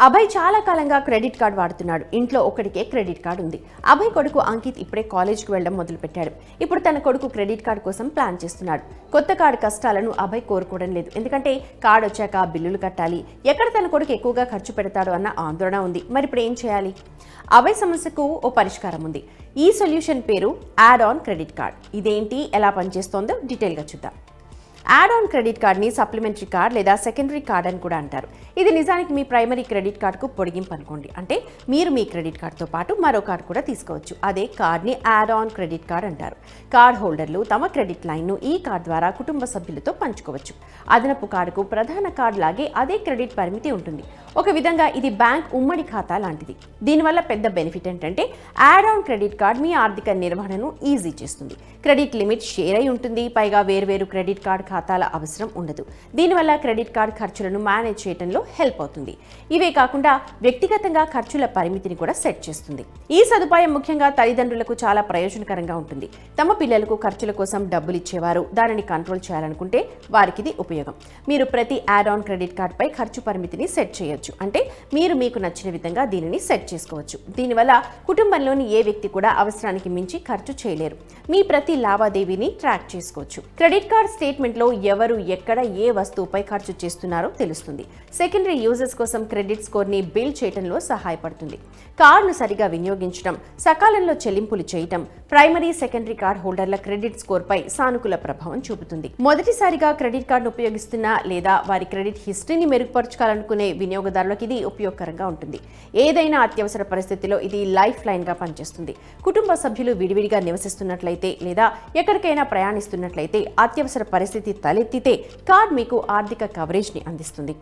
అభయ్ చాలా కాలంగా credit card వాడుతున్నాడు. ఇంట్లో ఒకడికే క్రెడిట్ కార్డ్ ఉంది. అభయ్ కొడుకు అంకిత్ ఇప్పుడే కాలేజ్కి వెళ్ళడం మొదలుపెట్టాడు. ఇప్పుడు తన కొడుకు క్రెడిట్ కార్డ్ కోసం ప్లాన్ చేస్తున్నాడు. కొత్త కార్డు కష్టాలను అభయ్ కోరుకోవడం లేదు. ఎందుకంటే కార్డు వచ్చాక బిల్లులు కట్టాలి, ఎక్కడ తన కొడుకు ఎక్కువగా ఖర్చు పెడతాడు అన్న ఆందోళన ఉంది. మరి ఇప్పుడు ఏం చేయాలి? అభయ్ సమస్యకు ఓ పరిష్కారం ఉంది. ఈ సొల్యూషన్ పేరు యాడ్ ఆన్ క్రెడిట్ కార్డ్. ఇదేంటి, ఎలా పనిచేస్తోందో డీటెయిల్గా చూద్దాం. యాడ్ ఆన్ క్రెడిట్ కార్డ్ని సప్లిమెంటరీ కార్డ్ లేదా సెకండరీ కార్డ్ అని కూడా అంటారు. ఇది నిజానికి మీ ప్రైమరీ క్రెడిట్ కార్డుకు పొడిగింపు అనుకోండి. అంటే మీరు మీ క్రెడిట్ కార్డుతో పాటు మరో కార్డు కూడా తీసుకోవచ్చు. అదే కార్డ్ని యాడ్ ఆన్ క్రెడిట్ కార్డ్ అంటారు. కార్డ్ హోల్డర్లు తమ క్రెడిట్ లైన్ను ఈ కార్డ్ ద్వారా కుటుంబ సభ్యులతో పంచుకోవచ్చు. అదనపు కార్డుకు ప్రధాన కార్డు లాగే అదే క్రెడిట్ పరిమితి ఉంటుంది. ఒక విధంగా ఇది బ్యాంక్ ఉమ్మడి ఖాతా లాంటిది. దీనివల్ల పెద్ద బెనిఫిట్ ఏంటంటే యాడ్ ఆన్ క్రెడిట్ కార్డ్ మీ ఆర్థిక నిర్వహణను ఈజీ చేస్తుంది. క్రెడిట్ లిమిట్ షేర్ అయి ఉంటుంది. పైగా వేర్వేరు క్రెడిట్ కార్డ్ ఖాతాల అవసరం ఉండదు. దీనివల్ల క్రెడిట్ కార్డ్ ఖర్చులను మేనేజ్ చేయడంలో హెల్ప్ అవుతుంది. ఇవే కాకుండా వ్యక్తిగతంగా ఖర్చుల పరిమితిని కూడా సెట్ చేస్తుంది. ఈ సదుపాయం ముఖ్యంగా తల్లిదండ్రులకు చాలా ప్రయోజనకరంగా ఉంటుంది. తమ పిల్లలకు ఖర్చుల కోసం డబ్బులు ఇచ్చేవారు దానిని కంట్రోల్ చేయాలనుకుంటే వారికి ఇది ఉపయోగం. మీరు ప్రతి యాడ్ ఆన్ క్రెడిట్ కార్డ్ పై ఖర్చు పరిమితిని సెట్ చేయొచ్చు. అంటే మీరు మీకు నచ్చిన విధంగా దీనిని సెట్ చేసుకోవచ్చు. దీనివల్ల కుటుంబంలోని ఏ వ్యక్తి కూడా అవసరానికి మించి ఖర్చు చేయలేరు. మీ ప్రతి లావాదేవీని ట్రాక్ చేసుకోవచ్చు. క్రెడిట్ కార్డ్ స్టేట్మెంట్లో ఎవరు ఎక్కడ ఏ వస్తువుపై ఖర్చు చేస్తున్నారో తెలుస్తుంది. సెకండరీ యూజర్స్ కోసం క్రెడిట్ స్కోర్ని బిల్డ్ చేయడంలో సహాయపడుతుంది. కార్డును సరిగా వినియోగించడం, సకాలంలో చెల్లింపులు చేయటం ప్రైమరీ సెకండరీ కార్డ్ హోల్డర్ల క్రెడిట్ స్కోర్పై సానుకూల ప్రభావం చూపుతుంది. మొదటిసారిగా క్రెడిట్ కార్డును ఉపయోగిస్తున్న లేదా వారి క్రెడిట్ హిస్టరీని మెరుగుపరచుకోవాలనుకునే వినియోగదారులకు ఇది ఉపయోగకరంగా ఉంటుంది. ఏదైనా అత్యవసర పరిస్థితిలో ఇది లైఫ్ లైన్గా పనిచేస్తుంది. కుటుంబ సభ్యులు విడివిడిగా నివసిస్తున్నట్లయితే లేదా ఎక్కడికైనా ప్రయాణిస్తున్నట్లయితే అత్యవసర పరిస్థితి తలెత్తితే కార్డ్ మీకు ఆర్థిక కవరేజ్ని అందిస్తుంది.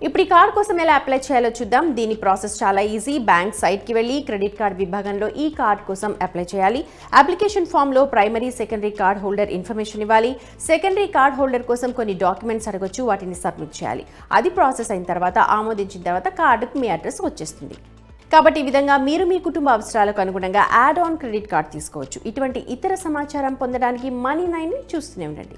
ఇప్పుడు ఈ కార్డ్ కోసం ఎలా అప్లై చేయాలో చూద్దాం. దీని ప్రాసెస్ చాలా ఈజీ. బ్యాంక్ సైట్కి వెళ్ళి క్రెడిట్ కార్డ్ విభాగంలో ఈ కార్డ్ కోసం అప్లై చేయాలి. అప్లికేషన్ ఫామ్లో primary secondary card holder information ఇవ్వాలి. సెకండరీ కార్డ్ హోల్డర్ కోసం కొన్ని డాక్యుమెంట్స్ అడగొచ్చు, వాటిని సబ్మిట్ చేయాలి. అది ప్రాసెస్ అయిన తర్వాత ఆమోదించిన తర్వాత కార్డుకు మీ అడ్రస్ వచ్చేస్తుంది. కాబట్టి ఈ విధంగా మీరు మీ కుటుంబ అవసరాలకు అనుగుణంగా యాడ్ ఆన్ క్రెడిట్ కార్డ్ తీసుకోవచ్చు. ఇటువంటి ఇతర సమాచారం పొందడానికి Money9ని చూస్తూనే ఉండండి.